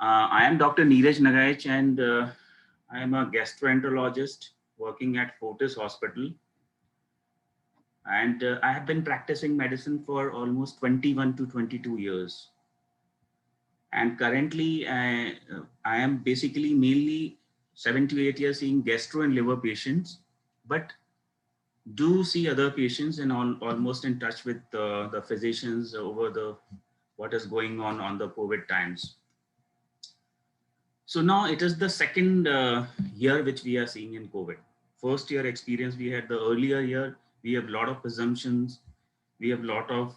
I am Dr. Neeraj Nagaich, and I am a gastroenterologist working at Fortis Hospital. And I have been practicing medicine for almost 21 to 22 years. And currently, I am basically mainly 7 to 8 years seeing gastro and liver patients, but do see other patients and almost in touch with the physicians over the what is going on the COVID times. So now it is the second year which we are seeing in COVID. First year experience, we had the earlier year, we have a lot of assumptions, we have a lot of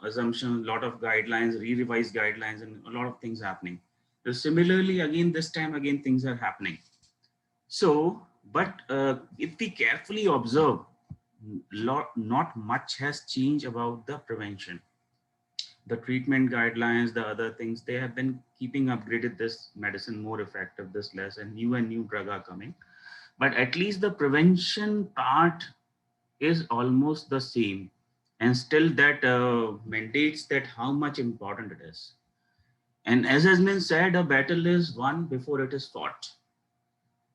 assumptions, lot of guidelines, re-revised guidelines, and a lot of things happening. So similarly, again, this time, again, things are happening. So, but if we carefully observe, not much has changed about the prevention. The treatment guidelines, the other things, they have been keeping upgraded this medicine more effective, this less, and new drug are coming. But at least the prevention part is almost the same. And still that mandates that how much important it is. And as has been said, a battle is won before it is fought.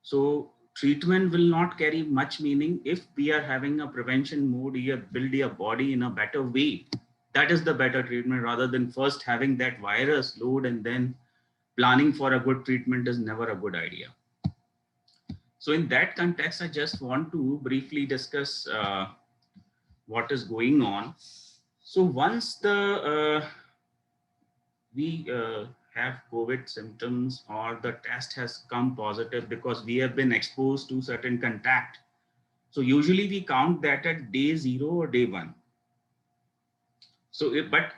So treatment will not carry much meaning if we are having a prevention mode, you build your body in a better way. That is the better treatment rather than first having that virus load and then planning for a good treatment is never a good idea. So in that context, I just want to briefly discuss what is going on. So once we have COVID symptoms or the test has come positive because we have been exposed to certain contact. So usually we count that at day 0 or day 1. So, but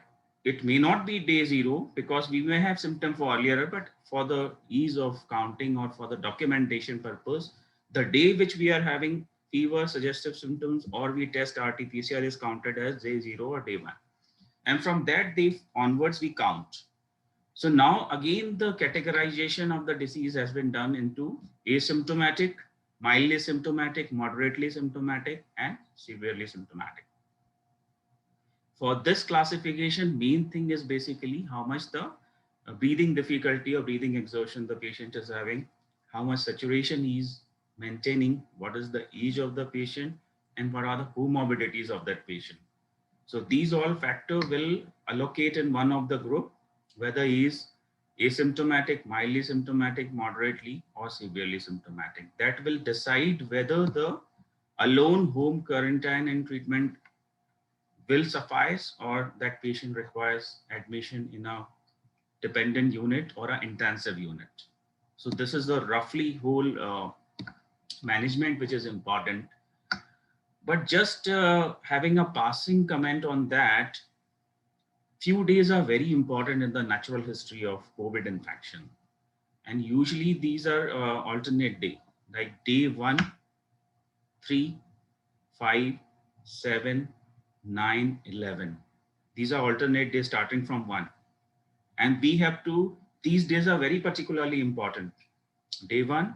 it may not be day 0 because we may have symptom for earlier, but for the ease of counting or for the documentation purpose, the day which we are having fever, suggestive symptoms, or we test RT-PCR is counted as day 0 or day 1. And from that day onwards, we count. So now again, the categorization of the disease has been done into asymptomatic, mildly symptomatic, moderately symptomatic, and severely symptomatic. For this classification, main thing is basically how much the breathing difficulty or breathing exertion the patient is having, how much saturation he is maintaining, what is the age of the patient, and what are the comorbidities of that patient. So these all factors will allocate in one of the group, whether he is asymptomatic, mildly symptomatic, moderately, or severely symptomatic. That will decide whether the alone home quarantine and treatment will suffice or that patient requires admission in a dependent unit or an intensive unit. So this is the roughly whole management which is important. But just having a passing comment on that, few days are very important in the natural history of COVID infection. And usually these are alternate day, like day 1, 3, 5, 7, 9, 11. These are alternate days starting from 1. And we have to, these days are very particularly important. Day 1,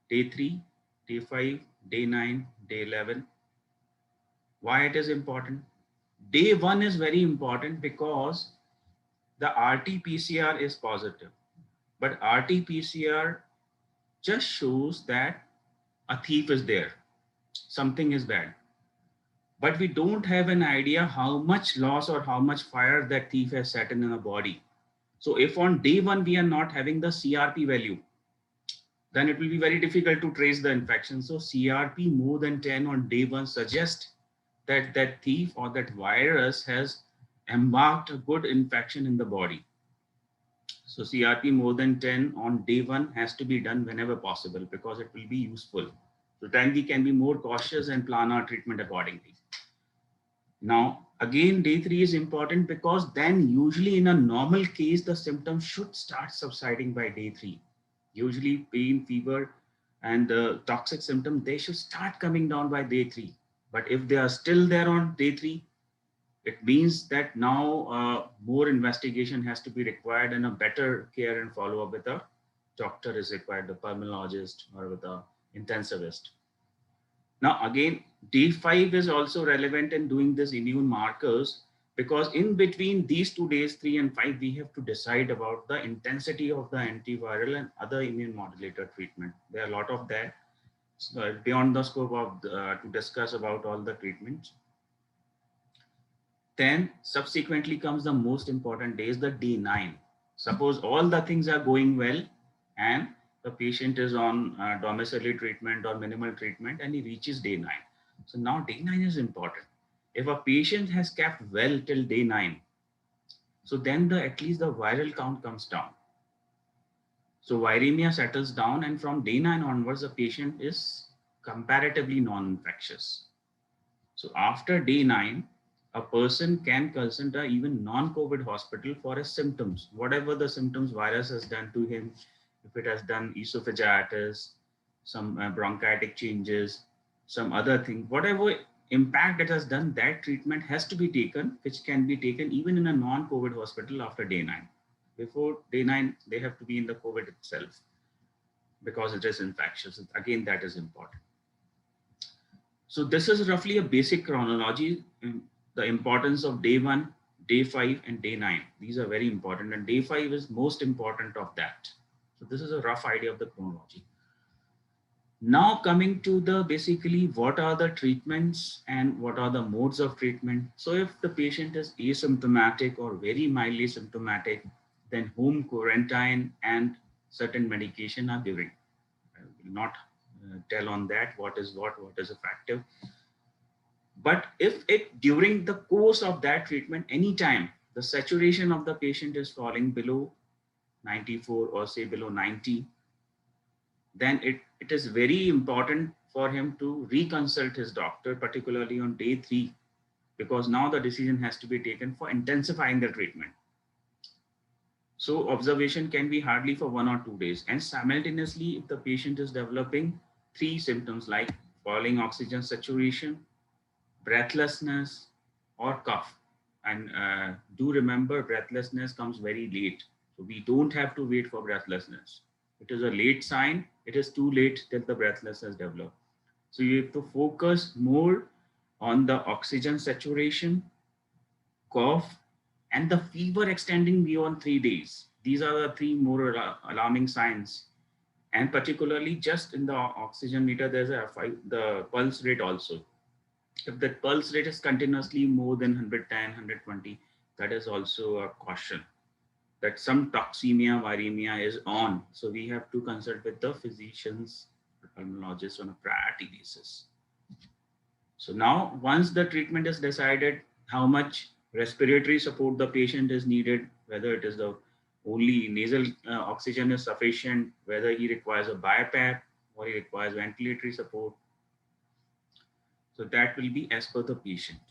day 3, day 5, day 9, day 11. Why it is important? Day 1 is very important because the RT-PCR is positive. But RT-PCR just shows that a thief is there. Something is bad. But we don't have an idea how much loss or how much fire that thief has set in the body. So if on day 1 we are not having the CRP value, then it will be very difficult to trace the infection. So CRP more than 10 on day 1 suggests that that thief or that virus has embarked a good infection in the body. So CRP more than 10 on day 1 has to be done whenever possible because it will be useful. So then we can be more cautious and plan our treatment accordingly. Now, again, day 3 is important because then usually in a normal case, the symptoms should start subsiding by day 3. Usually pain, fever, and the toxic symptom, they should start coming down by day 3. But if they are still there on day 3, it means that now more investigation has to be required and a better care and follow up with a doctor is required, the pulmonologist or with a intensivist. Now, again, day 5 is also relevant in doing this immune markers because in between these 2 days, 3 and 5, we have to decide about the intensity of the antiviral and other immune modulator treatment. There are a lot of that. So beyond the scope of to discuss about all the treatments. Then subsequently comes the most important day, is the day 9. Suppose all the things are going well and the patient is on domiciliary treatment or minimal treatment and he reaches day 9. So now day 9 is important. If a patient has kept well till day 9, so then at least the viral count comes down. So viremia settles down, and from day 9 onwards, the patient is comparatively non-infectious. So after day 9, a person can consult a even non-COVID hospital for his symptoms, whatever the symptoms virus has done to him. If it has done esophagitis, some bronchitic changes, some other thing, whatever impact it has done, that treatment has to be taken, which can be taken even in a non-COVID hospital after day 9. Before day 9, they have to be in the COVID itself because it is infectious. Again, that is important. So this is roughly a basic chronology, the importance of day 1, day 5, and day 9. These are very important, and day 5 is most important of that. So this is a rough idea of the chronology. Now coming to the basically what are the treatments and what are the modes of treatment. So if the patient is asymptomatic or very mildly symptomatic, then home quarantine and certain medication are given. I will not tell on that what is effective. But if it during the course of that treatment, anytime the saturation of the patient is falling below 94 or say below 90, then it is very important for him to reconsult his doctor, particularly on day 3, because now the decision has to be taken for intensifying the treatment. So observation can be hardly for 1 or 2 days. And simultaneously, if the patient is developing 3 symptoms like falling oxygen saturation, breathlessness, or cough. And do remember, breathlessness comes very late. So we don't have to wait for breathlessness. It is a late sign. It is too late till the breathlessness develops. So you have to focus more on the oxygen saturation, cough, and the fever extending beyond 3 days. These are the 3 more alarming signs. And particularly just in the oxygen meter, there's the pulse rate also. If the pulse rate is continuously more than 110, 120, that is also a caution that some toxemia, viremia is on. So we have to consult with the physicians, pulmonologists on a priority basis. So now once the treatment is decided, how much respiratory support the patient is needed, whether it is the only nasal oxygen is sufficient, whether he requires a BiPAP or he requires ventilatory support. So that will be as per the patient.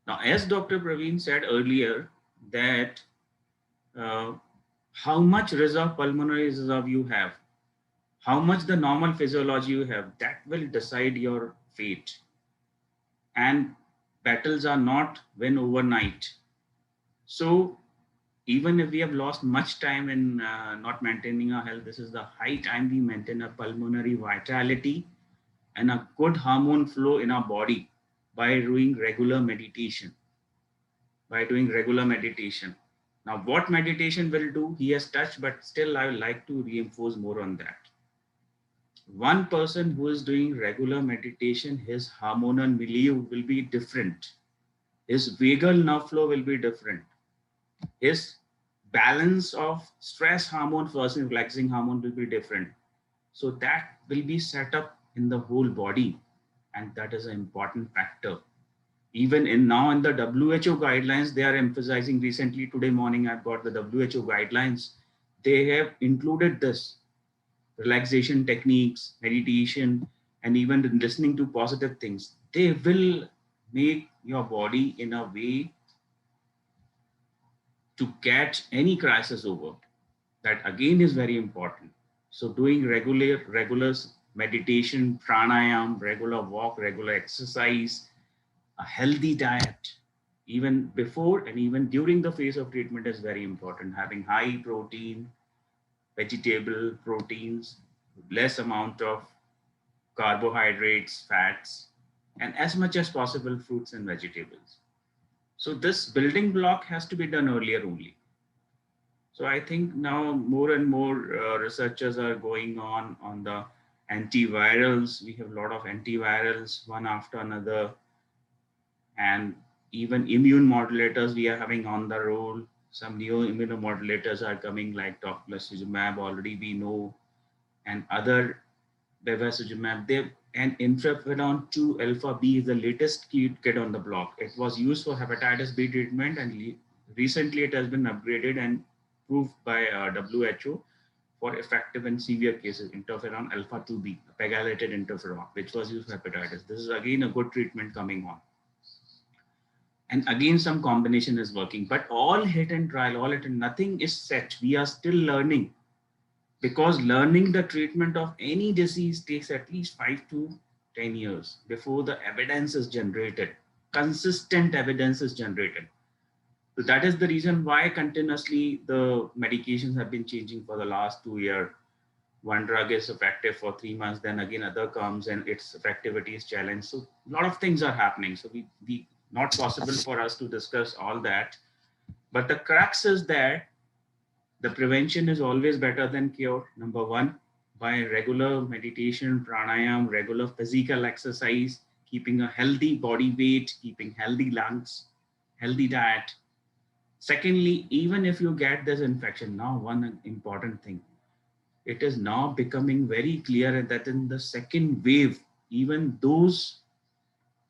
Now, as Dr. Praveen said earlier, that how much reserve, pulmonary reserve you have, how much the normal physiology you have, that will decide your fate. And battles are not won overnight. So even if we have lost much time in not maintaining our health, this is the high time we maintain a pulmonary vitality and a good hormone flow in our body by doing regular meditation. Now, what meditation will do, he has touched, but still I would like to reinforce more on that. One person who is doing regular meditation, his hormonal milieu will be different. His vagal nerve flow will be different. His balance of stress hormone versus relaxing hormone will be different. So that will be set up in the whole body. And that is an important factor. Even in the WHO guidelines, they are emphasizing. Recently, today morning, I've got the WHO guidelines. They have included this relaxation techniques, meditation, and even listening to positive things. They will make your body in a way to catch any crisis over. That again is very important. So doing regular meditation, pranayam, regular walk, regular exercise, a healthy diet, even before and even during the phase of treatment is very important. Having high protein, vegetable proteins, less amount of carbohydrates, fats, and as much as possible fruits and vegetables. So this building block has to be done earlier only. So I think now more and more researchers are going on the antivirals. We have a lot of antivirals, one after another, and even immune modulators we are having on the roll. Some new immunomodulators are coming like tocilizumab, already we know, and other bevacizumab. They and interferon 2 alpha B is the latest kit on the block. It was used for hepatitis B treatment, and recently it has been upgraded and proved by WHO for effective in severe cases. Interferon alpha 2B, pegylated interferon, which was used for hepatitis. This is again a good treatment coming on. And again, some combination is working, but all hit and trial, all hit and nothing is set. We are still learning, because learning the treatment of any disease takes at least 5 to 10 years before the evidence is generated, consistent evidence is generated. So that is the reason why continuously the medications have been changing for the last 2 years. One drug is effective for 3 months, then again other comes and its effectivity is challenged. So a lot of things are happening. So we not possible for us to discuss all that. But the crux is that the prevention is always better than cure. Number one, by regular meditation, pranayam, regular physical exercise, keeping a healthy body weight, keeping healthy lungs, healthy diet. Secondly, even if you get this infection, now one important thing, it is now becoming very clear that in the second wave, even those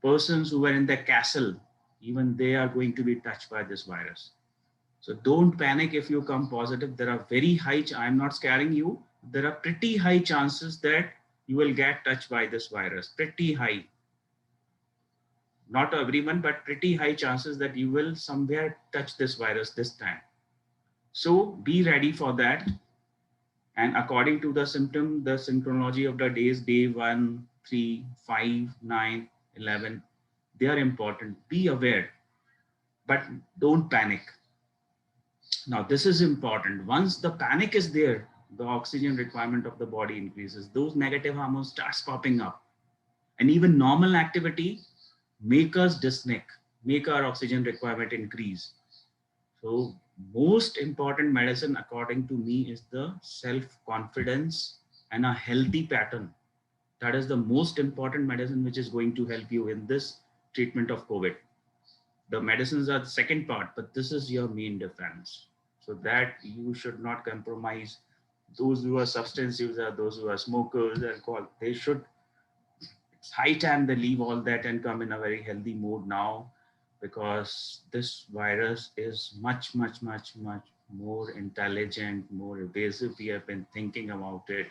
persons who were in the castle, even they are going to be touched by this virus. So don't panic if you come positive. There are very high, I'm not scaring you. There are pretty high chances that you will get touched by this virus. Pretty high. Not everyone, but pretty high chances that you will somewhere touch this virus this time. So be ready for that. And according to the symptom, the synchronology of the days, day 1, 3, 5, 9, 11, they are important. Be aware, but don't panic. Now, this is important. Once the panic is there, the oxygen requirement of the body increases. Those negative hormones starts popping up. And even normal activity make us dyspneic, make our oxygen requirement increase. So most important medicine, according to me, is the self-confidence and a healthy pattern. That is the most important medicine which is going to help you in this treatment of COVID. The medicines are the second part, but this is your main defense. So that you should not compromise. Those who are substance users, those who are smokers, alcohol, they should, it's high time they leave all that and come in a very healthy mode now, because this virus is much, much, much, much more intelligent, more evasive. We have been thinking about it.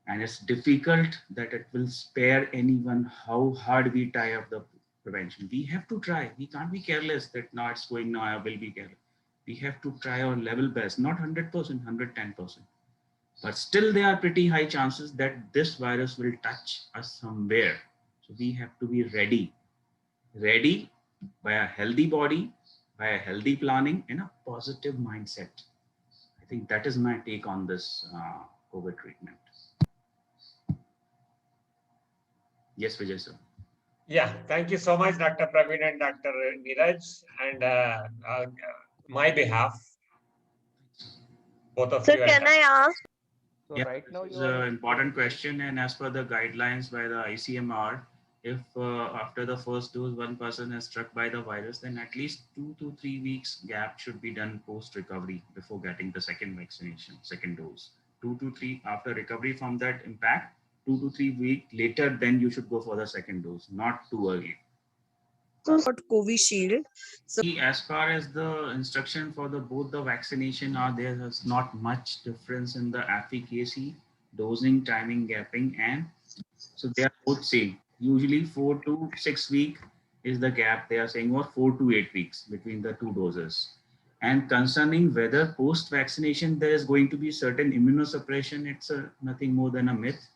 And it's difficult that it will spare anyone how hard we tie up the prevention. We have to try. We can't be careless that now it's going, now I will be careless. We have to try our level best, not 100%, 110%. But still there are pretty high chances that this virus will touch us somewhere. So we have to be ready by a healthy body, by a healthy planning and a positive mindset. I think that is my take on this COVID treatment. Yes, Vijay sir. Yeah, thank you so much, Dr. Praveen and Dr. Neeraj. And my behalf, both of So you. can I ask? So Yeah, right now this is you are an important question, and as per the guidelines by the ICMR, if after the first dose one person is struck by the virus, then at least 2 to 3 weeks gap should be done post recovery before getting the second vaccination, second dose. 2 to 3 after recovery from that impact, 2 to 3 weeks later, then you should go for the second dose, not too early. So what Covishield? So As far as the instruction for the both the vaccination are, there is not much difference in the efficacy, dosing, timing, gapping, and so they are both same. Usually 4 to 6 weeks is the gap they are saying, or 4 to 8 weeks between the two doses. And concerning whether post vaccination there is going to be certain immunosuppression, it's nothing more than a myth.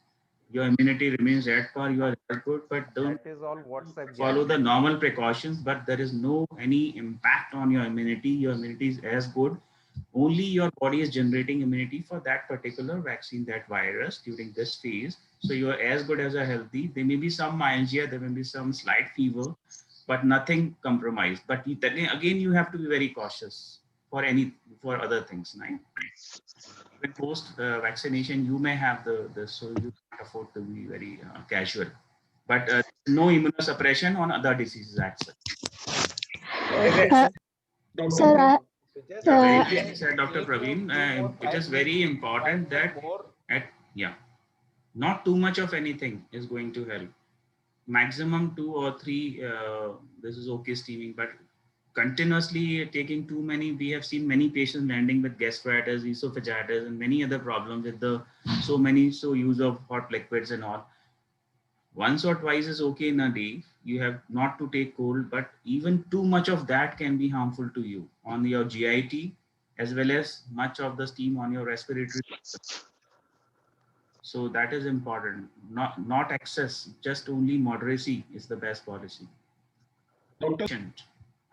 Your immunity remains at par, you are good, but don't that is all WhatsApp follow the jargon. normal precautions, but there is no any impact on your immunity. Your immunity is as good. Only your body is generating immunity for that particular vaccine, that virus during this phase. So you are as good as a healthy. There may be some myalgia, there may be some slight fever, but nothing compromised. But then again, you have to be very cautious for other things, right? When post vaccination, you may have the so you can't afford to be very casual. But no immunosuppression on other diseases as such. Is it? Uh, Doctor, sir, just Very uh, nicely said, Dr. Praveen. It is very important that yeah, not too much of anything is going to help. Maximum 2 or 3, this is okay steaming, but continuously taking too many, we have seen many patients landing with gastritis, esophagitis, and many other problems with the so use of hot liquids and all. Once or twice is okay in a day. You have not to take cold, but even too much of that can be harmful to you on your GIT as well as much of the steam on your respiratory system. So that is important. Not excess, just only moderacy is the best policy. doctor,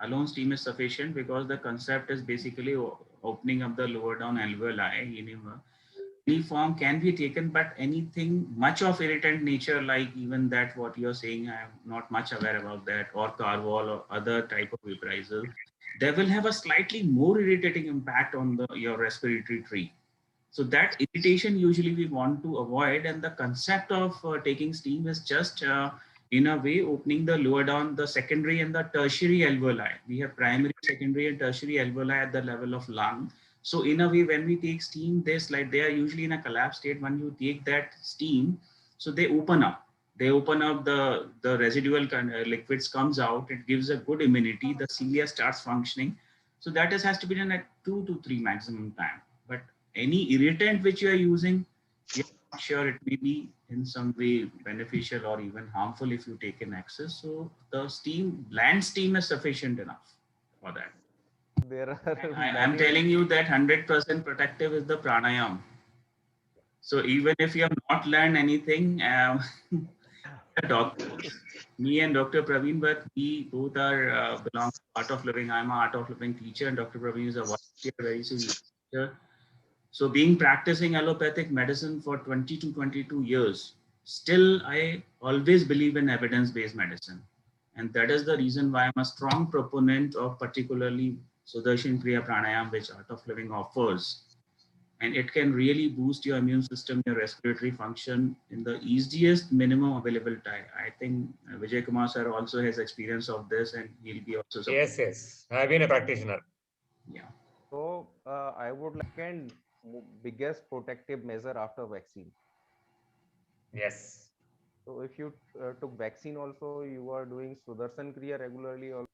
Alone steam is sufficient because the concept is basically opening up the lower down alveoli. Any form can be taken, but anything much of irritant nature, like even that what you're saying, I'm not much aware about that, or Carval or other type of vaporizers, they will have a slightly more irritating impact on your respiratory tree. So that irritation usually we want to avoid, and the concept of taking steam is just in a way opening the lower down the secondary and the tertiary alveoli. We have primary, secondary, and tertiary alveoli at the level of lung. So in a way, when we take steam, they are usually in a collapsed state. When you take that steam, so they open up. They open up the residual liquids comes out. It gives a good immunity. The cilia starts functioning. So that has to be done at 2 to 3 maximum time. But any irritant which you are using, you're not sure it may be in some way beneficial or even harmful if you take in excess. So the steam, bland steam is sufficient enough for that. There are I'm many. telling you that 100% protective is the pranayam. So even if you have not learned anything, doctors, me and Dr. Praveen, but we both are belong to Art of Living. I'm an Art of Living teacher, and Dr. Praveen is a volunteer, very serious teacher. So being practicing allopathic medicine for 20 to 22 years, still I always believe in evidence-based medicine. And that is the reason why I'm a strong proponent of particularly Sudarshan Kriya Pranayam, which Art of Living offers. And it can really boost your immune system, your respiratory function in the easiest minimum available time. I think Vijay Kumar sir also has experience of this, and he'll be also supporting. Yes, yes. I've been a practitioner. Yeah. So I would like and biggest protective measure after vaccine. Yes. So if you took vaccine also, you are doing Sudarshan Kriya regularly. Also.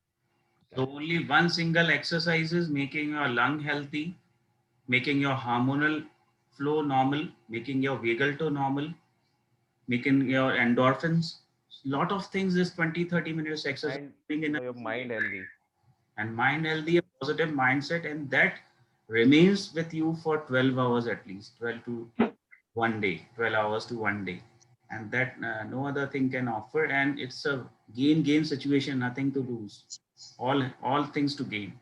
So only one single exercise is making your lung healthy, making your hormonal flow normal, making your vagal tone normal, making your endorphins. Lot of things is 20-30 minutes exercise And in a your mind healthy. and mind healthy, a positive mindset, and that remains with you for 12 hours at least, 12 to 1 day, 12 hours to 1 day. And that no other thing can offer. And it's a gain situation, nothing to lose. All things to gain.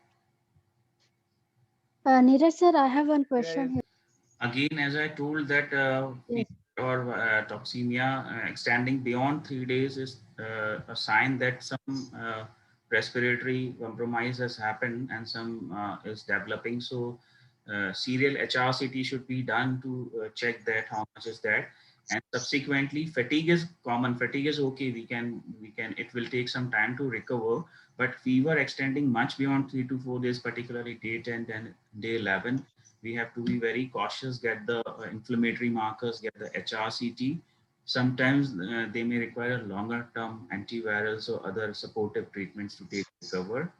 Neeraj sir, I have one Kriya question is here. Again, as I told that Yes. fever or toxemia extending beyond 3 days is a sign that some respiratory compromise has happened and some is developing. So serial HRCT should be done to check that how much is that. And subsequently, fatigue is common. Fatigue is okay. It will take some time to recover. But fever extending much beyond 3 to 4 days, particularly day 10 and day 11, we have to be very cautious, get the inflammatory markers, get the HRCT. Sometimes they may require longer term antivirals or other supportive treatments to take recover.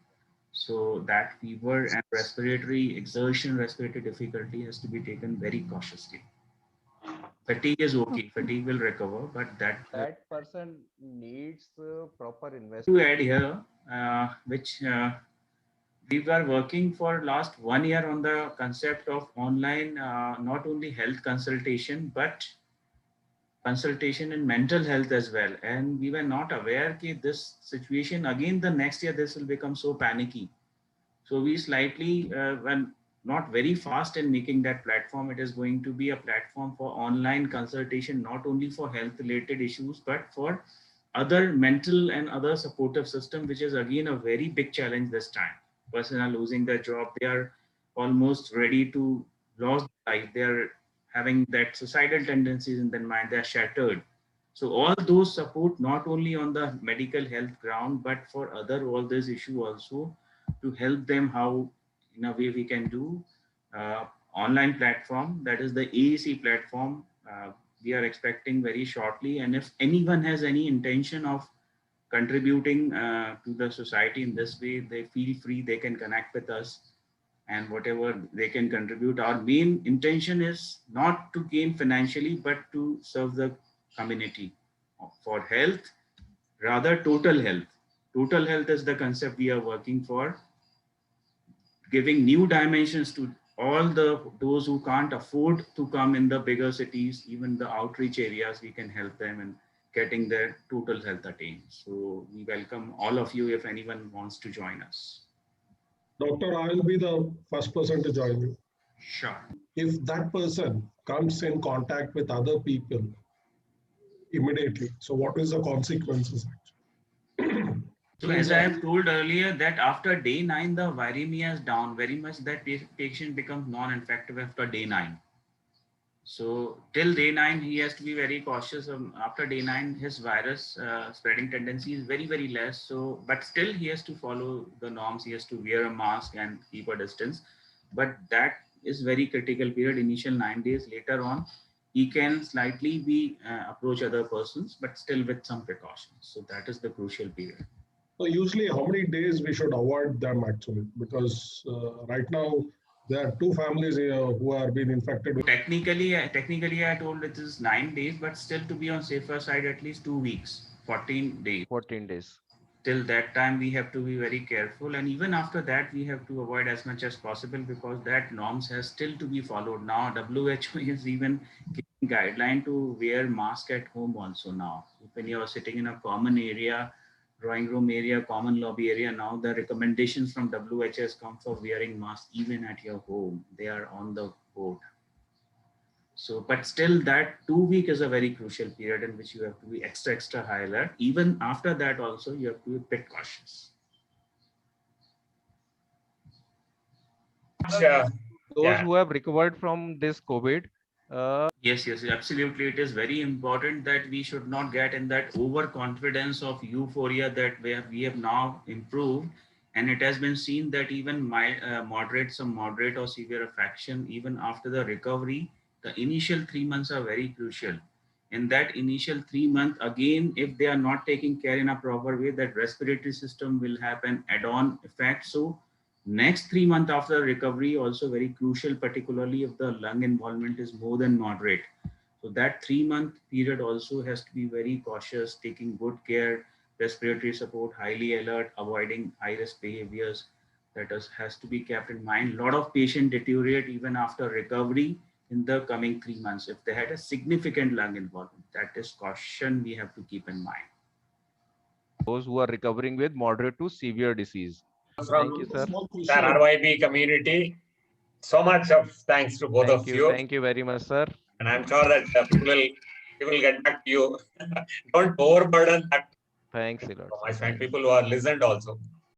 So that fever and respiratory exertion, respiratory difficulty has to be taken very cautiously. Fatigue is okay, fatigue will recover, but that that person needs proper investment. to add here, which we were working for last 1 year on the concept of online, not only health consultation, but consultation in mental health as well. And we were not aware that this situation, again, the next year, this will become so panicky. So we slightly were not very fast in making that platform. It is going to be a platform for online consultation, not only for health related issues, but for other mental and other supportive system, which is again a very big challenge this time. Person are losing their job. They are almost ready to lose life. They are having that suicidal tendencies in their mind. They are shattered. So all those support not only on the medical health ground, but for other all this issue also, to help them how in a way we can do online platform, that is the AAC platform. We are expecting very shortly, and if anyone has any intention of contributing to the society in this way, they feel free, they can connect with us, and whatever they can contribute. Our main intention is not to gain financially, but to serve the community for health, rather total health. Total health is the concept we are working for, giving new dimensions to all those who can't afford to come in the bigger cities, even the outreach areas. We can help them in getting their total health attained. So we welcome all of you if anyone wants to join us. Doctor, I will be the first person to join you. Sure. If that person comes in contact with other people immediately, so what is the consequences actually? So as I have told earlier, that after day 9, the viremia is down very much, that patient becomes non-infective after day 9. So till day 9, he has to be very cautious. After day 9, his virus spreading tendency is very, very less. So, but still he has to follow the norms. He has to wear a mask and keep a distance. But that is very critical period, initial 9 days. Later on, he can slightly be approach other persons, but still with some precautions. So that is the crucial period. So usually how many days we should avoid them actually? Because right now there are 2 families here who are being infected with. Technically, I told it is 9 days, but still to be on safer side, at least 2 weeks, 14 days. 14 days. Till that time, we have to be very careful. And even after that, we have to avoid as much as possible, because that norms has still to be followed. Now, WHO is even giving guideline to wear mask at home also now. When you are sitting in a common area, drawing room area, common lobby area, now the recommendations from WHO has come for wearing mask even at your home. They are on the board. So, but still that 2 week is a very crucial period in which you have to be extra high alert. Even after that also, you have to be a bit cautious. Those who have recovered from this COVID, Yes, absolutely. It is very important that we should not get in that overconfidence of euphoria that we have now improved. And it has been seen that even some moderate or severe affection, even after the recovery, the initial 3 months are very crucial. In that initial 3 months, again, if they are not taking care in a proper way, that respiratory system will have an add-on effect. So next 3 months after recovery also very crucial, particularly if the lung involvement is more than moderate. So that 3-month period also has to be very cautious, taking good care, respiratory support, highly alert, avoiding high-risk behaviors. That has to be kept in mind. A lot of patients deteriorate even after recovery in the coming 3 months if they had a significant lung involvement. That is caution we have to keep in mind. those who are recovering with moderate to severe disease. From Thank you, sir. the RYB community, so much of thanks to both of you. Thank you very much, sir. And I'm sure that people will get back to you. Don't overburden that. Thanks a lot. I find people who are listened also.